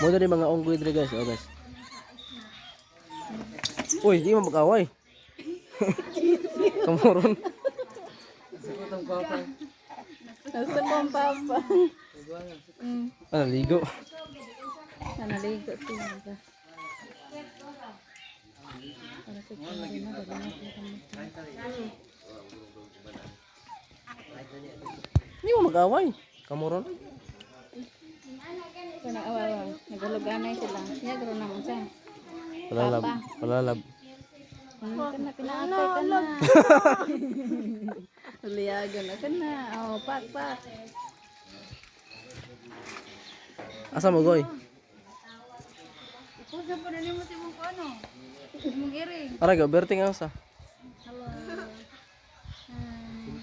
Mo dari mga unggoy diri guys, oh guys. Uy, di mo mag-away. Kamuron. Nasa kong papa. Ah, ligo. Naligo siya. Para sa kanya na dali Di mo mag-away. Kamuron. na awawa. Naguluganay sila. Siya garo na mo siya. Palalab, Papa. palalab. Kana pinaatay ka na. Uliyagan na ka na. Oh, pak. Asa mo goy? Ikaw sa pa na mo tibong ko ano? Mong iri. Ara ga berting asa.